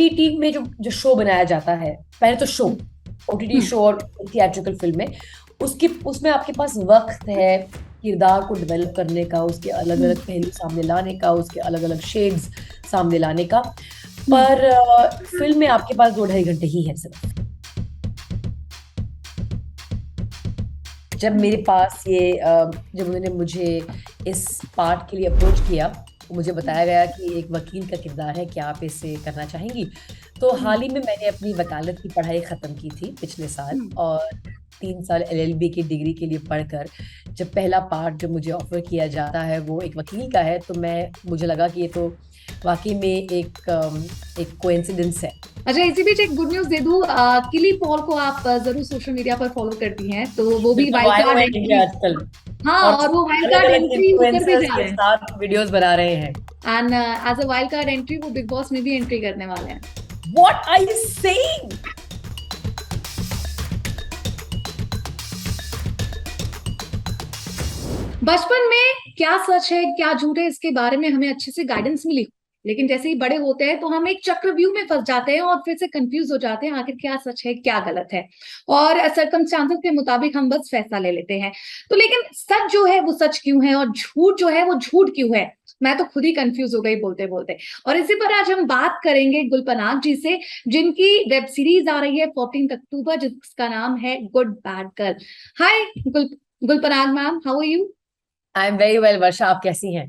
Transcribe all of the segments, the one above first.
OTT में जो जो शो बनाया जाता है, पहले तो शो, ओटीटी हम्म। शो और थिएट्रिकल फिल्म में उसकी उसमें आपके पास वक्त है किरदार को डेवलप करने का, उसके अलग हम्म। अलग पहलू सामने लाने का, उसके अलग अलग शेड्स सामने लाने का। हम्म। पर फिल्म में आपके पास 2 ढाई घंटे ही है सिर्फ। जब हम्म। मेरे पास ये जब उन्होंने मुझे इस पार्ट के लिए अप्रोच किया, तो मुझे बताया गया कि एक वकील का किरदार है, क्या आप इसे करना चाहेंगी? तो हम्म। हाल ही में मैंने अपनी वकालत की पढ़ाई खत्म की थी पिछले साल, हम्म। और 3 साल एलएलबी की डिग्री के लिए पढ़कर जब पहला पार्ट जो मुझे ऑफर किया जाता है वो एक वकील का है, तो मुझे लगा कि ये तो वाकई में एक कोइंसिडेंस है। अच्छा, इसी बीच एक गुड न्यूज दे दूं, किली पॉल को आप जरूर सोशल मीडिया पर फॉलो करती हैं, तो वो भी बिल्कुल, वो वाइल्ड आए हुए कार्ड हैं इंडिया एंट्री। आजकल, हाँ, और और वो वाइल्ड अलग कार्ड अलग एंट्री होकर भी इन्फ्लुएंसर्स जा के रहे हैं। साथ वीडियोस बना रहे हैं। And as a wild card entry वो बिग बॉस में भी एंट्री करने वाले हैं। What are you saying? बचपन में क्या सच है क्या झूठ है इसके बारे में हमें अच्छे से गाइडेंस मिली, लेकिन जैसे ही बड़े होते हैं तो हम एक चक्रव्यूह में फंस जाते हैं और फिर से कंफ्यूज हो जाते हैं आखिर क्या सच है क्या गलत है, और सर्कमस्टांसेस के मुताबिक हम बस फैसला ले लेते हैं। तो लेकिन सच जो है वो सच क्यों है और झूठ जो है वो झूठ क्यों है, मैं तो खुद ही कंफ्यूज हो गई बोलते बोलते। और इसी पर आज हम बात करेंगे गुलपनाग जी से, जिनकी वेब सीरीज आ रही है 14 अक्टूबर, जिसका नाम है good bad girl. Hi Gul Panag ma'am, how are you? I am very well Varsha, आप कैसी हैं?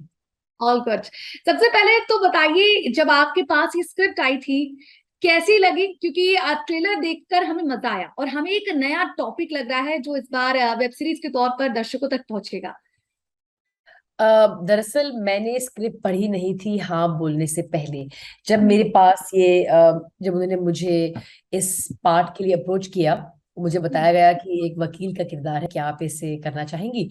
All good. सबसे पहले तो बताइए, जब आपके पास ये स्क्रिप्ट आई थी कैसी लगी? क्योंकि ट्रेलर देखकर हमें मजा आया और हमें एक नया टॉपिक लग रहा है जो इस बार वेब सीरीज के तौर पर दर्शकों तक पहुंचेगा। दरअसल मैंने स्क्रिप्ट पढ़ी नहीं थी हाँ बोलने से पहले। जब हम्म। मेरे पास जब उन्होंने मुझे इस पार्ट के लिए अप्रोच किया, तो मुझे हम्म। बताया गया कि एक वकील का किरदार है, क्या आप इसे करना चाहेंगी?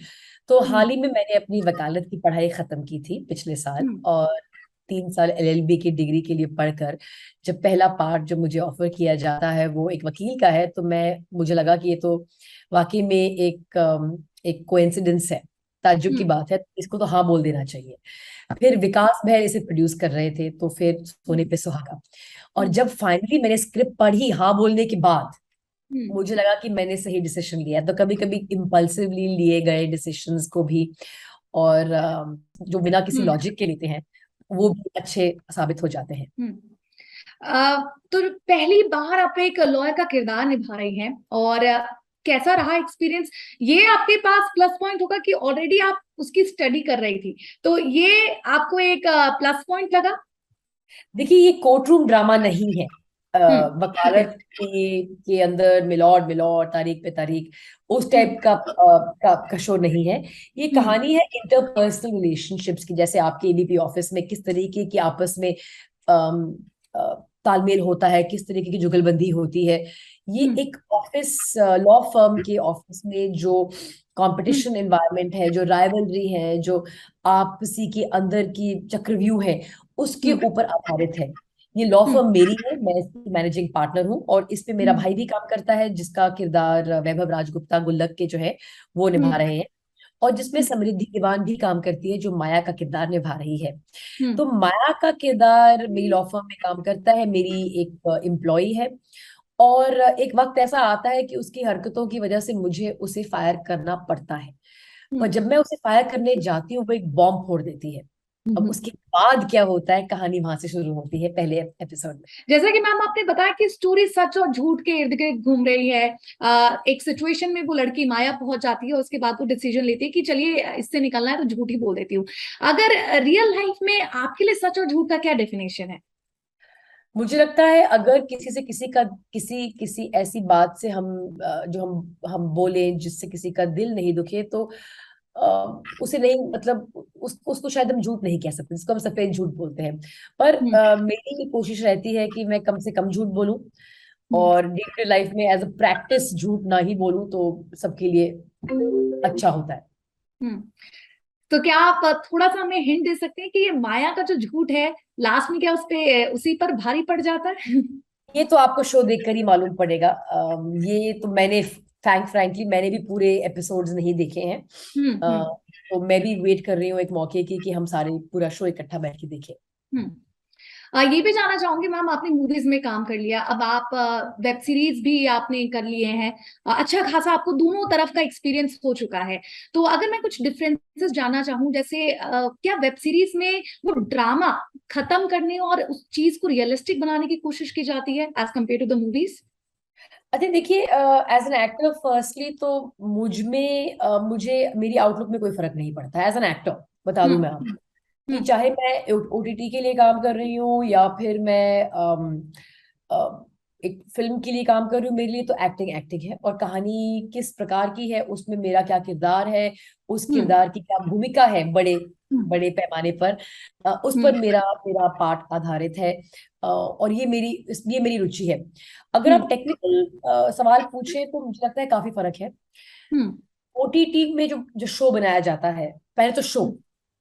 तो हम्म। हाल ही में मैंने अपनी वकालत की पढ़ाई खत्म की थी पिछले साल, हम्म। और 3 साल एलएलबी की डिग्री के लिए पढ़कर जब पहला पार्ट जो मुझे ऑफर किया जाता है वो एक वकील का है, तो मुझे लगा कि ये तो वाकई में एक कोइंसिडेंस है, ताज्जुब की हम्म। बात है, इसको तो हाँ बोल देना चाहिए। फिर विकास भैया इसे प्रोड्यूस कर रहे थे, तो फिर सोने पे सुहागा। और हम्म। जब फाइनली मैंने स्क्रिप्ट पढ़ी हाँ बोलने के बाद, हम्म। मुझे लगा कि मैंने सही डिसीजन लिया। तो कभी कभी इम्पल्सिवली लिए गए डिसीजंस को भी, और जो बिना किसी हम्म। लॉजिक के लेते हैं, वो भी अच्छे साबित हो जाते हैं। हम्म। तो पहली बार आप एक लॉयर का किरदार निभा रही हैं, और कैसा रहा एक्सपीरियंस? ये आपके पास प्लस पॉइंट होगा कि ऑलरेडी आप उसकी स्टडी कर रही थी, तो ये आपको एक प्लस पॉइंट लगा? देखिए, ये कोर्ट रूम ड्रामा नहीं है। ठीक है। वकालत के अंदर मिलॉर्ड मिलॉर्ड, तारीख पे तारीख, उस हम्म। टाइप का शो नहीं है। ये हम्म। कहानी है इंटरपर्सनल रिलेशनशिप्स की, जैसे आपके एबीपी ऑफिस में किस तरीके की आपस में तालमेल होता है, किस तरीके की जुगलबंदी होती है। ये हम्म। एक ऑफिस, लॉ फर्म के ऑफिस में जो हम्म। कंपटीशन एनवायरनमेंट है, जो राइवलरी है, जो आपसी के अंदर की चक्रव्यूह है, उसके हम्म। ऊपर आधारित है। ये लॉ हम्म। फर्म मेरी है, मैं इसकी मैनेजिंग पार्टनर हूँ, और इस पे मेरा हम्म। भाई भी काम करता है, जिसका किरदार वैभव राजगुप्ता गुल्लक के जो है वो हम्म। निभा रहे हैं। और जिसमें हम्म। समृद्धि दीवान भी काम करती है, जो माया का किरदार निभा रही है। हम्म। तो माया का किरदार मेरी लॉ फर्म में काम करता है, मेरी एक एम्प्लॉय है। और एक वक्त ऐसा आता है कि उसकी हरकतों की वजह से मुझे उसे फायर करना पड़ता है। पर हम्म। जब मैं उसे फायर करने जाती हूँ, वो एक बॉम्ब फोड़ देती है। अब हम्म। उसके बाद क्या होता है, कहानी वहां से शुरू होती है पहले एपिसोड में। जैसा कि मैम आपने बताया कि स्टोरी सच और झूठ के इर्द गिर्द घूम रही है। एक सिचुएशन में वो लड़की माया पहुंच जाती है, उसके बाद वो डिसीजन लेती है कि चलिए इससे निकलना है तो झूठ ही बोल देती हूँ। अगर रियल लाइफ में आपके लिए सच और झूठ का क्या डेफिनेशन है? मुझे लगता है अगर किसी से किसी का किसी किसी ऐसी बात से जो हम बोले जिससे किसी का दिल नहीं दुखे, तो उसे नहीं, मतलब उसको शायद हम झूठ नहीं कह सकते, जिसको हम सफेद झूठ बोलते हैं। पर हम्म। मेरी भी कोशिश रहती है कि मैं कम से कम झूठ बोलूं, हम्म। और डे टू लाइफ में एज अ प्रैक्टिस झूठ ना ही बोलूं, तो सबके लिए अच्छा होता है। हम्म। तो क्या आप थोड़ा सा हमें हिंट दे सकते हैं कि ये माया का जो झूठ है लास्ट में क्या उस पे उसी पर भारी पड़ जाता है? ये तो आपको शो देखकर ही मालूम पड़ेगा। ये तो फ्रैंकली मैंने भी पूरे एपिसोड्स नहीं देखे हैं। हम्म। अ, हम्म। तो मैं भी वेट कर रही हूँ एक मौके की कि हम सारे पूरा शो इकट्ठा बैठ के देखें। हम्म। ये भी जानना चाहूंगी मैम, आपने मूवीज में काम कर लिया, अब आप वेब सीरीज भी आपने कर लिए हैं, अच्छा खासा आपको दोनों तरफ का एक्सपीरियंस हो चुका है। तो अगर मैं कुछ डिफरेंसेस जानना चाहूँ, जैसे क्या वेब सीरीज में वो ड्रामा खत्म करने और उस चीज को रियलिस्टिक बनाने की कोशिश की जाती है as compare to the movies? अच्छा देखिए, एज एन एक्टर फर्स्टली तो मुझे मेरी आउटलुक में कोई फर्क नहीं पड़ता एज एन एक्टर। बता दूं हम्म। मैं आपको कि हम्म। चाहे मैं ओटीटी के लिए काम कर रही हूँ या फिर मैं एक फिल्म के लिए काम कर रही हूँ, मेरे लिए तो एक्टिंग एक्टिंग है, और कहानी किस प्रकार की है, उसमें मेरा क्या किरदार है, उस हम्म। किरदार की क्या भूमिका है बड़े हम्म। बड़े पैमाने पर, उस हम्म। पर मेरा मेरा पाठ आधारित है। और ये मेरी रुचि है। अगर आप हम्म। टेक्निकल सवाल पूछे तो मुझे लगता है काफी फर्क है। हम्म। ओटीटी में जो जो शो बनाया जाता है, पहले तो शो,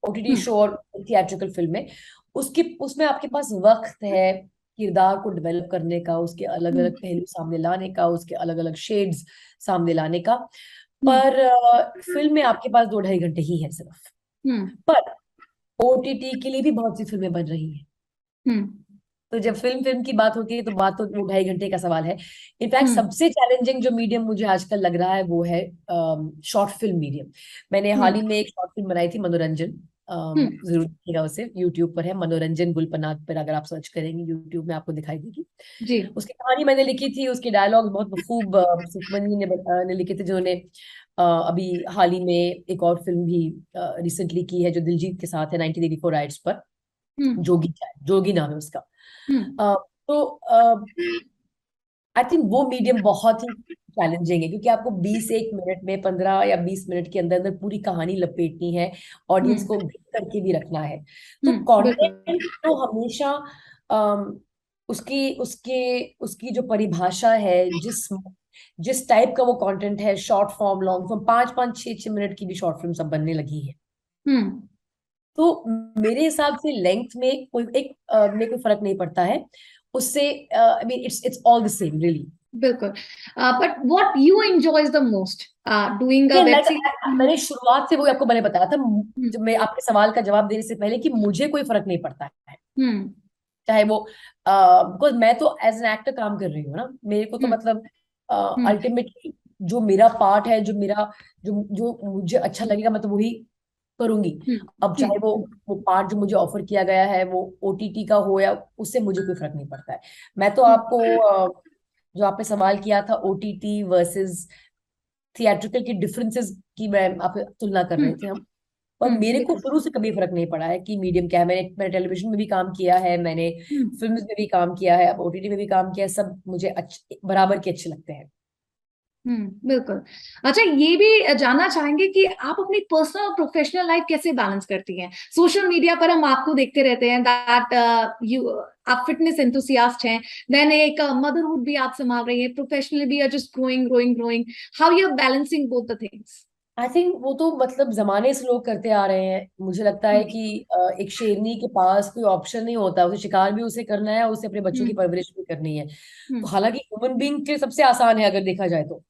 ओटीटी हम्म। शो और थिएट्रिकल फिल्म में, उसकी उसमें आपके पास वक्त है किरदार को डेवलप करने का, उसके अलग हम्म। अलग पहलू सामने लाने का, उसके अलग अलग शेड्स सामने लाने का। हम्म। पर फिल्म में आपके पास 2 ढाई घंटे ही है सिर्फ। हम्म। पर ओटीटी के लिए भी बहुत सी फिल्में बन रही हैं। हम्म। तो जब फिल्म फिल्म की बात होती है तो बात तो वो 2 ढाई घंटे का सवाल है। इनफैक्ट हम्म। सबसे चैलेंजिंग जो मीडियम मुझे आजकल लग रहा है वो है शॉर्ट फिल्म मीडियम। मैंने हाल ही हम्म। में एक शॉर्ट फिल्म बनाई थी, मनोरंजन। हम्म। जरूर देखिएगा उसे, यूट्यूब पर है, मनोरंजन गुलपनाग पर अगर आप सर्च करेंगे यूट्यूब में आपको दिखाई देगी। जी। उसकी कहानी मैंने लिखी थी, उसके डायलॉग बहुत खूब सुखमन जी ने लिखे थे, जिन्होंने अभी हाल ही में एक और फिल्म भी रिसेंटली की है जो दिलजीत के साथ है, 1984 राइट्स पर। हम्म। जोगी नाम है उसका। हम्म। अ, तो आई थिंक वो मीडियम बहुत ही चैलेंजिंग है, क्योंकि आपको 20 एक मिनट में, 15 या 20 मिनट के अंदर अंदर पूरी कहानी लपेटनी है, ऑडियंस हम्म। को ग्रिप करके भी रखना है। तो बिल्कुल। कंटेंट तो हमेशा अम, उसकी उसके उसकी जो परिभाषा है, जिस जिस टाइप का वो कंटेंट है, short form, long form, 5 5 6 6 minute की भी शॉर्ट फिल्म सब बनने लगी है। हम्म। तो मेरे हिसाब से लेंथ में में कोई फर्क नहीं पड़ता है उससे। I mean it's all the same really. बिल्कुल। But what you enjoys the most doing a again web like series? मैंने शुरुआत से वो आपको मैंने बताया था, हम्म। जब मैं आपके सवाल का जवाब देने से पहले, कि मुझे कोई फर्क नहीं पड़ता है, हम्म। चाहे वो बिकॉज मैं तो एज एन एक्टर काम कर रही हूँ ना, मेरे को तो हम्म। मतलब हम्म। अल्टीमेटली जो मेरा पार्ट है, जो मेरा जो जो मुझे अच्छा लगेगा मैं तो वही करूंगी। अब चाहे हम्म। वो पार्ट जो मुझे ऑफर किया गया है वो ओटीटी का हो, या उससे मुझे कोई फर्क नहीं पड़ता है। मैं तो हम्म। आपको जो आपने सवाल किया था ओटीटी वर्सेस थिएट्रिकल की डिफरेंसेस की, मैं आप तुलना कर रहे थे हम। और मेरे को बिल्कुल। शुरू से कभी फर्क नहीं पड़ा है कि मीडियम क्या है। मैंने टेलीविजन में भी काम किया है, मैंने हम्म। फिल्म में भी काम किया है, अब ओटीटी में भी काम किया है, सब मुझे अच्छे बराबर के अच्छे लगते हैं। बिल्कुल। अच्छा, ये भी जानना चाहेंगे कि आप अपनी पर्सनल और प्रोफेशनल लाइफ कैसे बैलेंस करती हैं? सोशल मीडिया पर हम आपको देखते रहते हैं दैट यू आप फिटनेस एंथुसियास्ट हैं, देन एक मदरहुड भी आप संभाल रही हैं, प्रोफेशनली भी are just growing growing growing. How you are balancing both the things? I think वो तो मतलब जमाने से लोग करते आ रहे हैं। मुझे लगता है हम्म। कि एक शेरनी के पास कोई ऑप्शन नहीं होता, उसे शिकार भी उसे करना है, उसे अपने बच्चों की हम्म। परवरिश भी करनी है। तो हम्म। हालांकि ह्यूमन बीइंग के लिए सबसे आसान है अगर देखा जाए तो,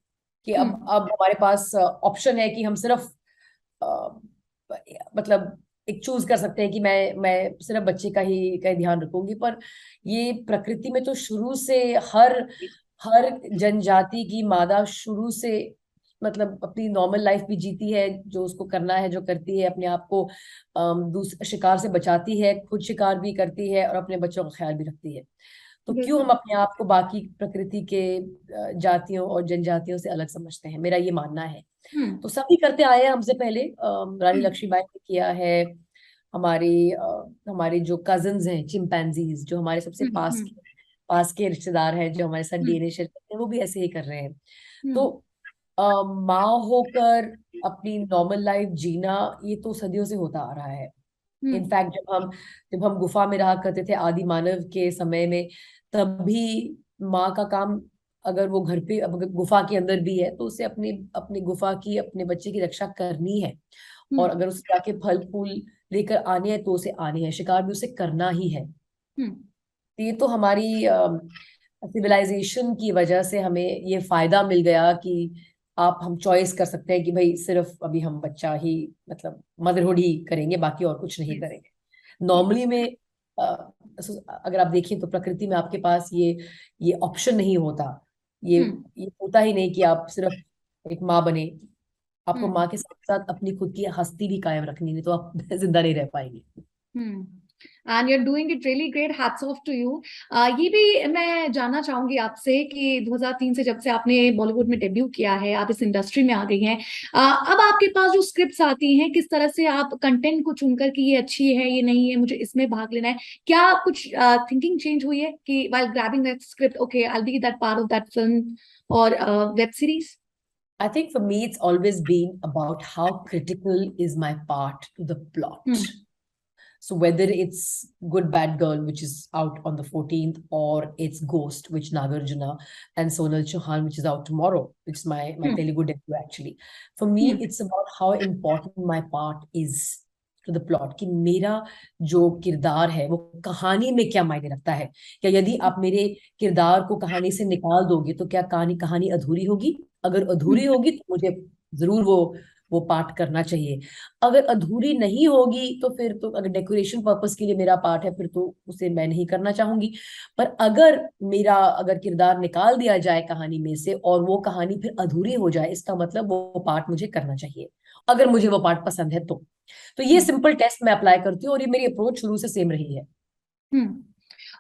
कि हम्म। अब हमारे पास ऑप्शन है कि हम सिर्फ अ, मतलब एक चूज कर सकते हैं कि मैं सिर्फ बच्चे का ही ध्यान रखूंगी। पर ये प्रकृति में तो शुरू से हर हर जनजाति की मादा शुरू से मतलब अपनी नॉर्मल लाइफ भी जीती है, जो उसको करना है जो करती है, अपने आप को दूसरे शिकार से बचाती है, खुद शिकार भी करती है और अपने बच्चों का ख्याल भी रखती है। तो क्यों हम बिल्कुल। अपने आप को बाकी प्रकृति के जातियों और जनजातियों से अलग समझते हैं, मेरा ये मानना है। हम्म। तो सभी करते आए हैं हमसे पहले। रानी हम्म। लक्ष्मीबाई ने किया है, हमारे हमारे जो कजिन्स हैं चिंपैंजीज, जो हमारे सबसे हम्म। पास के रिश्तेदार हैं, जो हमारे साथ हम्म। डीएनए शेयर करते हैं, वो भी ऐसे ही कर रहे हैं। तो हम्म। माँ होकर अपनी नॉर्मल लाइफ जीना, ये तो सदियों से होता आ रहा है। हम्म। इनफैक्ट जब हम गुफा में रहा करते थे आदि मानव के समय में, तब भी माँ का काम, अगर वो घर पे, अब अगर गुफा के अंदर भी है तो उसे अपनी अपनी गुफा की, अपने बच्चे की रक्षा करनी है। और हम्म। अगर उसे जाके फल फूल लेकर आने हैं तो उसे आने हैं, शिकार भी उसे करना ही है। हम्म। तो ये तो हमारी सिविलाइजेशन की वजह से हमें ये फायदा मिल गया कि आप हम चॉइस कर सकते हैं कि भाई सिर्फ अभी हम बच्चा ही, मतलब मदरहुड ही करेंगे, बाकी और कुछ नहीं Yes. करेंगे। नॉर्मली में अगर आप देखें तो प्रकृति में आपके पास ये ऑप्शन नहीं होता, ये हम्म ये होता ही नहीं कि आप सिर्फ एक माँ बने। आपको हम्म माँ के साथ साथ अपनी खुद की हस्ती भी कायम रखनी, नहीं तो आप जिंदा नहीं रह पाएंगे। Hmm and you're doing it really great, hats off to you. ये भी मैं जानना चाहूंगी आपसे कि 2003 से जब से आपने बॉलीवुड में डेब्यू किया है, आप इस इंडस्ट्री में आ गई हैं, अब आपके पास जो स्क्रिप्ट्स आती हैं, किस तरह से आप कंटेंट को चुनकर कि ये अच्छी है, ये नहीं है, मुझे इसमें भाग लेना है, क्या कुछ थिंकिंग चेंज हुई है कि while grabbing that script, okay I will be that part of that film और web series? I think for me, it's always been about how critical is my part to the plot. Hmm So whether it's Good Bad Girl, which is out on the 14th, or it's Ghost, which Nagarjuna and Sonal Chauhan, which is out tomorrow, which is my hmm Telugu debut actually. For me, hmm it's about how important my part is to the plot. कि मेरा जो किरदार है वो कहानी में क्या मायने रखता है। क्या यदि आप मेरे किरदार को कहानी से निकाल दोगे तो क्या कहानी कहानी अधूरी होगी? अगर अधूरी हम्म होगी तो मुझे जरूर वो पार्ट करना चाहिए। अगर अधूरी नहीं होगी तो फिर तो, अगर डेकोरेशन पर्पस के लिए मेरा पार्ट है, फिर तो उसे मैं नहीं करना चाहूंगी। पर अगर किरदार निकाल दिया जाए कहानी में से और वो कहानी फिर अधूरी हो जाए, इसका मतलब वो पार्ट मुझे करना चाहिए, अगर मुझे वो पार्ट पसंद है तो ये हम्म सिंपल टेस्ट मैं अप्लाई करती हूँ और ये मेरी अप्रोच शुरू से सेम रही है।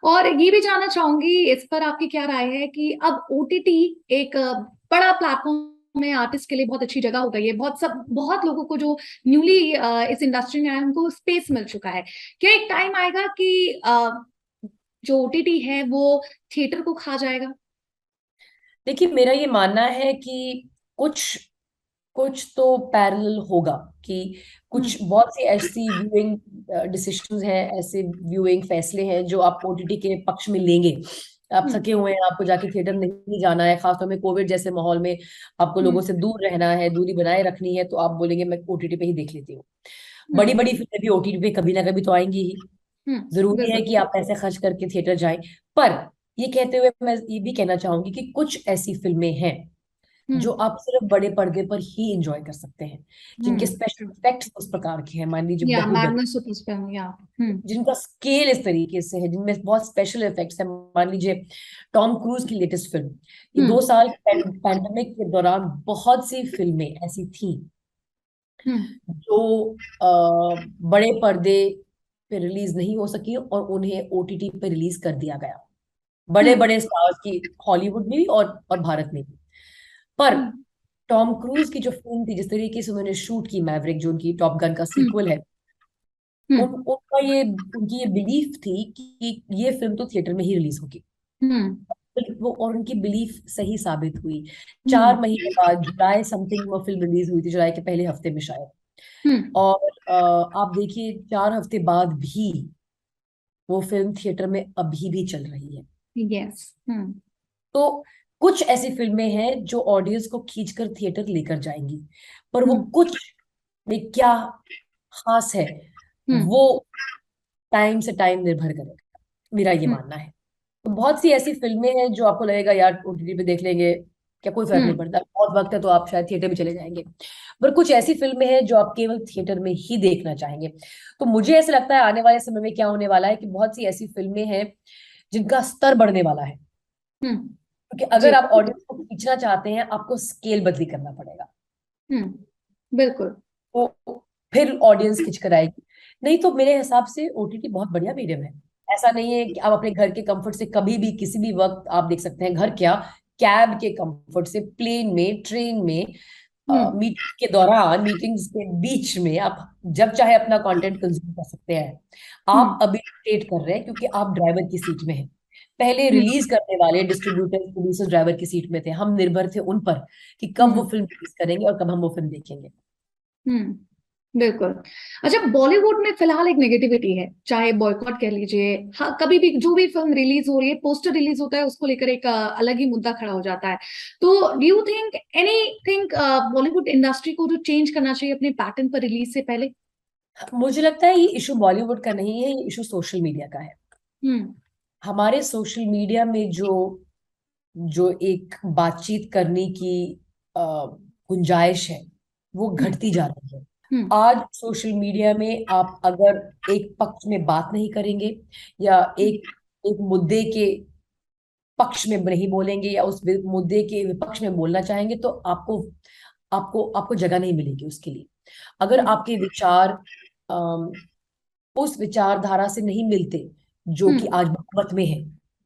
और ये भी जानना चाहूंगी इस पर आपकी क्या राय है कि अब ओटीटी एक बड़ा प्लेटफॉर्म है, आर्टिस्ट के लिए बहुत अच्छी जगह हो गई है, बहुत लोगों को जो न्यूली इस इंडस्ट्री में आए उनको स्पेस मिल चुका है। क्या एक टाइम आएगा कि जो ओटीटी है वो थिएटर को खा जाएगा? देखिए, मेरा ये मानना है कि कुछ कुछ तो पैरेलल होगा, कि हम्म कुछ बहुत सी ऐसी व्यूइंग डिसीजंस हैं, ऐसे व्यूइंग फैसले हैं जो आप ओटीटी के पक्ष में लेंगे। आप हम्म थके हुए हैं, आपको जाके थिएटर नहीं जाना है, खासतौर में कोविड जैसे माहौल में आपको लोगों हम्म से दूर रहना है, दूरी बनाए रखनी है, तो आप बोलेंगे मैं ओटीटी पे ही देख लेती हूँ। बड़ी हम्म बड़ी फिल्में भी ओटीटी पे कभी ना कभी तो आएंगी ही। जरूरी है बिल्कुल। कि आप पैसे खर्च करके थिएटर जाएं। पर ये कहते हुए मैं ये भी कहना चाहूंगी कि कुछ ऐसी फिल्में हैं जो हम्म आप सिर्फ बड़े पर्दे पर ही एंजॉय कर सकते हैं, जिनके स्पेशल हम्म इफेक्ट्स उस प्रकार के हैं। मान लीजिए या बाहुबली, मैग्नस सुपर या जिनका स्केल इस तरीके से है, जिनमें बहुत स्पेशल इफेक्ट्स हैं। मान लीजिए टॉम क्रूज की लेटेस्ट फिल्म, ये हम्म 2 साल पैंडमिक के दौरान बहुत सी फिल्में ऐसी थी हम्म जो बड़े पर्दे पे रिलीज नहीं हो सकी और उन्हें ओटीटी पे रिलीज कर दिया गया, बड़े हम्म बड़े स्टार्स की, हॉलीवुड में भी और भारत में भी। पर हम्म टॉम क्रूज की जो फिल्म थी, जिस तरीके से उन्होंने शूट की मैवरिक, जो उनकी टॉप गन का हम्म सीक्वल है, हम्म उनकी ये बिलीफ थी कि ये फिल्म तो थिएटर में ही रिलीज होगी। हम्म वो और उनकी बिलीफ सही साबित हुई। हम्म 4 महीने बाद जुलाई समथिंग वो फिल्म रिलीज हुई थी, जुलाई के पहले हफ्ते में शायद। हम्म और आप देखिए 4 हफ्ते बाद भी वो फिल्म थिएटर में अभी भी चल रही है। यस तो कुछ ऐसी फिल्में हैं जो ऑडियंस को खींचकर थिएटर लेकर जाएंगी, पर वो हम्म कुछ में क्या खास है, हम्म वो टाइम से टाइम निर्भर करेगा, मेरा ये हम्म मानना है। तो बहुत सी ऐसी फिल्में हैं जो आपको लगेगा यार ओटीटी पे देख लेंगे, क्या कोई फर्क नहीं हम्म पड़ता, बहुत वक्त है तो आप शायद थिएटर में चले जाएंगे। पर कुछ ऐसी फिल्में हैं जो आप केवल थिएटर में ही देखना चाहेंगे। तो मुझे ऐसा लगता है आने वाले समय में क्या होने वाला है कि बहुत सी ऐसी फिल्में हैं जिनका स्तर बढ़ने वाला है, हम्म क्योंकि जी अगर आप ऑडियंस को खींचना चाहते हैं आपको स्केल बदली करना पड़ेगा। बिल्कुल। तो फिर ऑडियंस खिंच कर आएगी। नहीं तो मेरे हिसाब से ओटीटी बहुत बढ़िया मीडियम है। ऐसा नहीं है कि आप अपने घर के कंफर्ट से कभी भी किसी भी वक्त आप देख सकते हैं, घर क्या, कैब के कंफर्ट से, प्लेन में, ट्रेन में, हम्म मीटिंग के दौरान, मीटिंग्स के बीच में आप जब चाहे अपना कंटेंट कंज्यूम कर सकते हैं। आप हम्म अभी अपडेट कर रहे हैं क्योंकि आप ड्राइवर की सीट में हैं। पहले हम्म रिलीज करने वाले डिस्ट्रीब्यूटर प्रोड्यूसर ड्राइवर की सीट में थे, हम निर्भर थे उन पर कि कब वो हम्म फिल्म रिलीज करेंगे और कब हम वो फिल्म देखेंगे। बिल्कुल। अच्छा, बॉलीवुड में फिलहाल एक नेगेटिविटी है, चाहे बॉयकॉट कह लीजिए, हाँ, कभी भी जो भी फिल्म रिलीज हो रही है, पोस्टर रिलीज होता है, उसको लेकर एक अलग ही मुद्दा खड़ा हो जाता है। तो do you think think Bollywood industry को जो चेंज करना चाहिए अपने पैटर्न पर रिलीज से पहले? मुझे लगता है ये इशू बॉलीवुड का नहीं है, ये इशू सोशल मीडिया का है। हम्म हमारे सोशल मीडिया में जो जो एक बातचीत करने की अ, गुंजाइश है वो हम्म घटती जा रही है। हम्म। आज सोशल मीडिया में आप अगर एक पक्ष में बात नहीं करेंगे या एक एक मुद्दे के पक्ष में नहीं बोलेंगे या उस मुद्दे के विपक्ष में बोलना चाहेंगे तो आपको आपको आपको जगह नहीं मिलेगी उसके लिए। अगर हम्म। आपके विचार अम, उस विचारधारा से नहीं मिलते जो कि हम्म। आज बहुमत में है,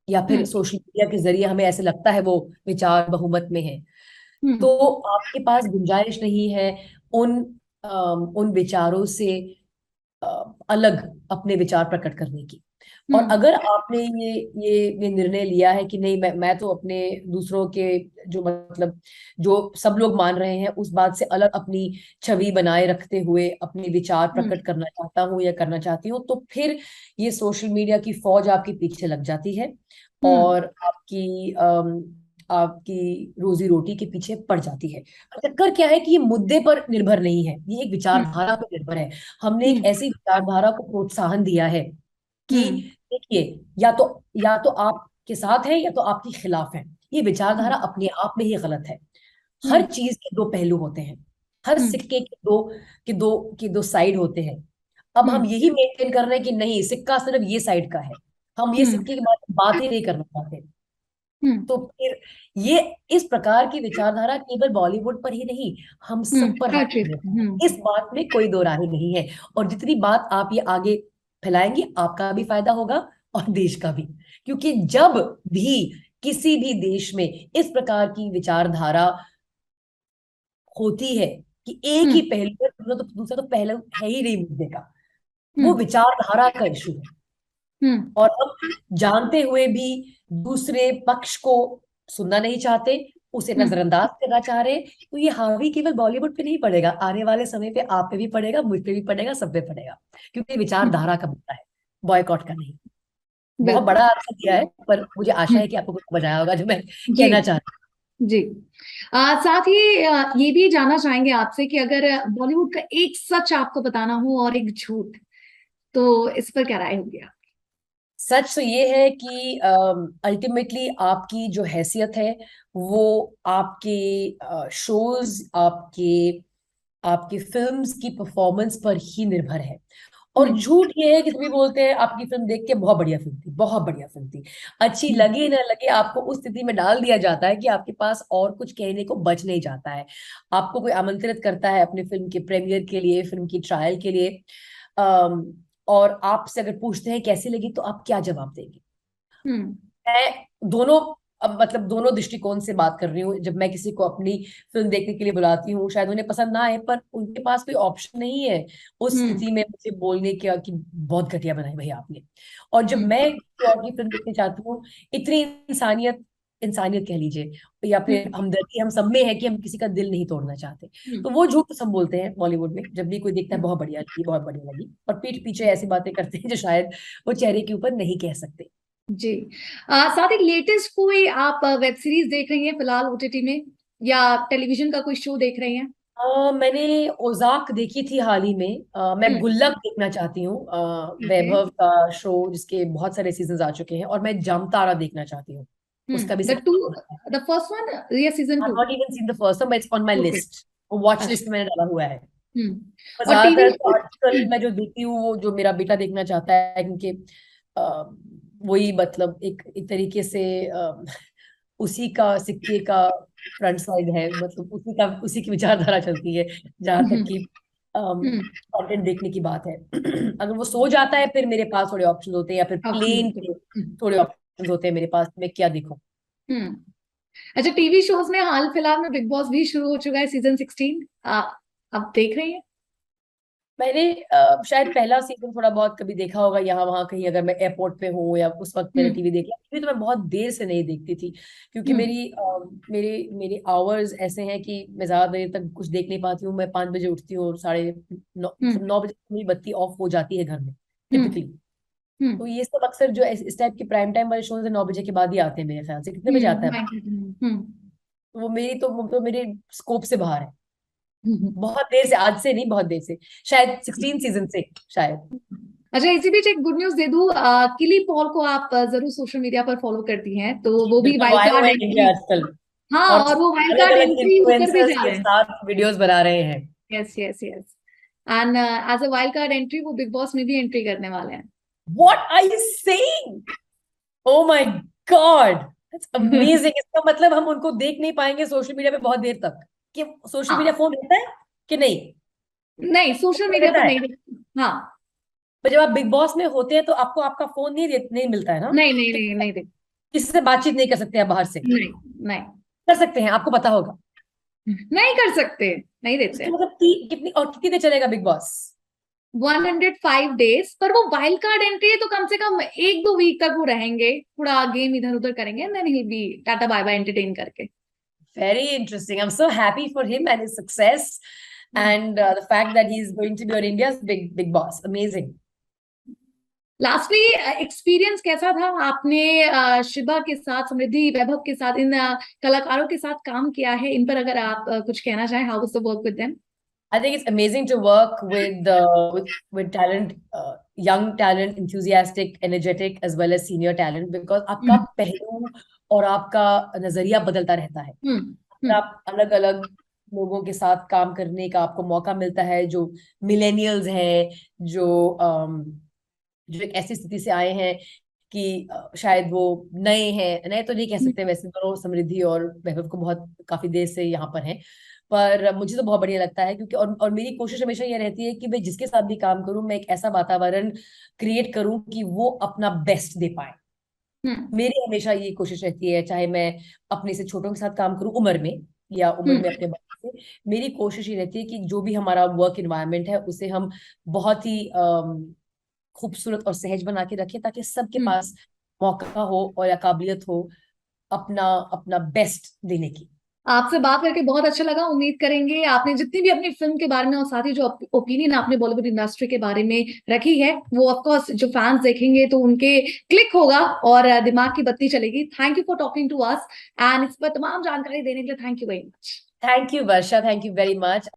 या फिर हम्म। सोशल मीडिया के जरिए हमें ऐसे लगता है वो विचार बहुमत में है, हम्म। तो आपके पास गुंजाइश नहीं है उन उन विचारों से अलग अपने विचार प्रकट करने की। और हम्म। अगर आपने ये निर्णय लिया है कि नहीं, मैं तो अपने दूसरों के जो मतलब जो सब लोग मान रहे हैं उस बात से अलग अपनी छवि बनाए रखते हुए अपने विचार हम्म। प्रकट करना चाहता हूँ या करना चाहती हूँ, तो फिर ये सोशल मीडिया की फौज आपके पीछे लग जाती है हम्म। और आपकी रोजी रोटी के पीछे पड़ जाती है। चक्कर क्या है कि ये मुद्दे पर निर्भर नहीं है, ये एक हम्म। विचारधारा पर निर्भर है। हमने एक हम्म। ऐसी विचारधारा को प्रोत्साहन दिया है कि हम्म। देखिए, या तो आपके साथ है या तो आपके खिलाफ है। ये विचारधारा अपने आप में ही गलत है। हर हम्म। चीज के दो पहलू होते हैं, हर हम्म। सिक्के के दो साइड होते हैं। अब हम हम्म। यही मेंटेन कर रहे हैं कि नहीं, सिक्का सिर्फ ये साइड का है, हम ये हम्म। सिक्के के बारे में बात ही नहीं करना चाहते। हम्म। तो फिर ये इस प्रकार की विचारधारा केवल बॉलीवुड पर ही नहीं, हम सब पर हर हावी चीज। है। इस बात में कोई दो राय नहीं है। और जितनी बात आप ये आगे फैलाएंगे, आपका भी फायदा होगा और देश का भी। क्योंकि जब भी किसी भी देश में इस प्रकार की विचारधारा होती है कि एक ही हम्म। पहलू है, दूसरा तो पहलू है ही नहीं मुद्दे का, वो हम्म। विचारधारा का इशू है। हम्म। और हम जानते हुए भी दूसरे पक्ष को सुनना नहीं चाहते, उसे हम्म। नजरअंदाज करना चाह रहे हैं। तो ये हावी केवल बॉलीवुड पे नहीं पड़ेगा, आने वाले समय पे आप पे भी पड़ेगा, मुझ पे भी पड़ेगा, सब पे पड़ेगा। क्योंकि हम्म। विचारधारा का मुद्दा है, बॉयकॉट का नहीं। बहुत बिल्कुल। बड़ा आंसर दिया है, पर मुझे आशा हम्म। है कि आपको कुछ समझ आया होगा जो मैं जी। कहना चाहती जी। साथ ही ये भी जानना चाहेंगे आपसे कि अगर बॉलीवुड का एक सच आपको बताना हो और एक झूठ, तो इस पर क्या राय होगी आप? हूँ। सच तो ये है कि अल्टीमेटली आपकी जो हैसियत है वो आपके शोज, आपकी फिल्म्स की परफॉर्मेंस पर ही निर्भर है। और हम्म। झूठ ये है कि सभी बोलते हैं आपकी फिल्म देख के बहुत बढ़िया फिल्म थी, बहुत बढ़िया फिल्म थी। अच्छी हम्म। लगे ना लगे, आपको उस स्थिति में डाल दिया जाता है कि आपके पास और कुछ कहने को बच नहीं जाता है। आपको कोई आमंत्रित करता है अपनी फिल्म के प्रीमियर के लिए, फिल्म की ट्रायल के लिए, और आपसे अगर पूछते हैं कैसी लगी, तो आप क्या जवाब देंगे? हम्म। मैं दोनों, अब मतलब दोनों दृष्टिकोण से बात कर रही हूँ। जब मैं किसी को अपनी फिल्म देखने के लिए बुलाती हूँ, शायद उन्हें पसंद ना आए, पर उनके पास कोई ऑप्शन नहीं है उस हम्म। स्थिति में मुझे बोलने का कि बहुत घटिया बनाई भैया आपने। और जब हम्म। मैं किसी और की फिल्म देखने चाहती हूँ, इतनी इंसानियत इंसानियत कह लीजिए या फिर हम्म। हमदर्दी हम सब में है कि हम किसी का दिल नहीं तोड़ना चाहते। हम्म। तो वो झूठ तो सब बोलते हैं बॉलीवुड में, जब भी कोई देखता है हम्म। बहुत बढ़िया लगी, बहुत बढ़िया लगी, और पीठ पीछे ऐसी बातें करते हैं जो शायद वो चेहरे के ऊपर नहीं कह सकते। जी। साथ ही लेटेस्ट कोई आप वेब सीरीज देख रही हैं फिलहाल ओटीटी में, या टेलीविजन का कोई शो देख रही हैं? मैंने ओजाक देखी थी हाल ही में। मैं हम्म। गुल्लक देखना चाहती हूँ, ओके। वैभव का शो जिसके बहुत सारे सीजन आ चुके हैं, और मैं जामतारा देखना चाहती हूँ। उसका भी the two, second, the first one या season I two? Not even seen the first, but it's on my okay. List, watch अच्छा। लिस्ट में मैंने डाला हुआ है। और और टीवी ज्यादातर तो शो? आजकल मैं जो देखती हूँ वो जो मेरा बेटा देखना चाहता है, क्योंकि अ, वही मतलब एक तरीके से उसी का सिक्के का फ्रंट साइड है, मतलब उसी की विचारधारा चलती है जहां तक कि हम्म। कंटेंट देखने की बात है। अगर वो सो जाता है, फिर मेरे पास थोड़े ऑप्शन होते हैं, या फिर ऑप्शन प्लेन होते पे हैं। थोड़े ऑप्शन होते हैं मेरे पास, मैं क्या देखूं। हम्म। अच्छा, टीवी शोज में हाल फिलहाल में बिग बॉस भी शुरू हो चुका है, सीजन 16। आप देख रही हैं? मैंने शायद पहला सीजन थोड़ा बहुत कभी देखा होगा यहाँ वहां कहीं, अगर मैं एयरपोर्ट पे हूँ या उस वक्त मैंने हम्म। टीवी देख लिया। टीवी तो मैं बहुत देर से नहीं देखती थी, क्योंकि हम्म। मेरे मेरे आवर्स ऐसे हैं कि मैं ज्यादा देर तक कुछ देख नहीं पाती हूँ। मैं 5 बजे उठती हूँ और 9:30, मतलब हम्म। 9 बजे मेरी बत्ती ऑफ हो जाती है घर में हम्म। टिपिकली। तो ये सब अक्सर जो इस टाइप के प्राइम टाइम वाले शोज है 9 बजे के बाद ही आते हैं मेरे ख्याल से। कितने बजे आता है? तो वो मेरे स्कोप से बाहर है। हम्म। बहुत देर से, आज से नहीं, बहुत देर से, शायद 16 सीजन से शायद। अच्छा, इसी बीच एक गुड न्यूज दे दूं, किली पॉल को आप जरूर सोशल मीडिया पर फॉलो करती हैं, तो वो भी बिल्कुल, वो वाइल्ड आए कार्ड हुए हैं इंडिया एंट्री। आजकल, हाँ, और और वो वाइल्ड अलग कार्ड अलग एंट्री होकर भी इन्फ्लुएंसर्स जा के रहे हैं। साथ वीडियोस बना रहे हैं। Yes, yes, yes. And as a wild card entry वो बिग बॉस में भी एंट्री करने वाले हैं। What are you saying? Oh my God, that's amazing. इसका मतलब हम उनको देख नहीं पाएंगे सोशल मीडिया पे बहुत देर तक, कि सोशल मीडिया हाँ, फोन रहता है कि नहीं? नहीं सोशल मीडिया रहता पर है। नहीं हाँ, पर जब आप बिग बॉस में होते हैं तो आपको आपका फोन नहीं मिलता है ना? नहीं नहीं नहीं नहीं देख, किसी से बातचीत नहीं कर सकते हैं बाहर से? नहीं नहीं कर सकते हैं, आपको पता होगा। नहीं कर सकते, नहीं देते। इसका मतलब कितनी देर चलेगा बिग बॉस? 105 डेज, पर वो वाइल्ड कार्ड एंट्री है तो कम से कम 1-2 वीक तक वो रहेंगे, पूरा गेम इधर उधर करेंगे, then he be tata bye bye entertain करके। Very interesting. I'm so happy for him and his success, and the fact that he's going to be on India's big boss. Amazing. Lastly experience कैसा था? आपने Shiba के साथ, समृद्धि, वैभव के साथ, इन कलाकारों के साथ काम किया है, इन पर अगर आप कुछ कहना चाहें, how was the work with them? I think it's amazing to work with talent, young talent, enthusiastic, energetic, as well as senior talent, because आपका हम्म पहलू और आपका नजरिया बदलता रहता है। हम्म आप अलग अलग लोगों के साथ काम करने का आपको मौका मिलता है, जो मिलेनियल्स हैं, जो जो एक ऐसी स्थिति से आए हैं कि शायद वो नए हैं, नए तो नहीं कह सकते, वैसे दोनों समृद्धि और वैभव को बहुत काफी देर से यहाँ पर हैं, पर मुझे तो बहुत बढ़िया लगता है, क्योंकि और मेरी कोशिश हमेशा ये रहती है कि मैं जिसके साथ भी काम करूं, मैं एक ऐसा वातावरण क्रिएट करूं कि वो अपना बेस्ट दे पाए। हम्म मेरी हमेशा ये कोशिश रहती है, चाहे मैं अपने से छोटों के साथ काम करूं उम्र में, या उम्र में हम्म अपने बड़ों से, मेरी कोशिश ये रहती है कि जो भी हमारा वर्क इन्वायरमेंट है उसे हम बहुत ही खूबसूरत और सहज बना के रखें, ताकि सबके हम्म। पास मौका हो और या काबिलियत हो अपना अपना बेस्ट देने की। आपसे बात करके बहुत अच्छा लगा। उम्मीद करेंगे आपने जितनी भी अपनी फिल्म के बारे में और साथ ही जो ओपिनियन आपने बॉलीवुड इंडस्ट्री के बारे में रखी है, वो ऑफ कोर्स जो फैंस देखेंगे तो उनके क्लिक होगा और दिमाग की बत्ती चलेगी। Thank you for talking to us, and इस पर तमाम जानकारी देने के लिए thank you very much. Thank you Varsha, thank you very much.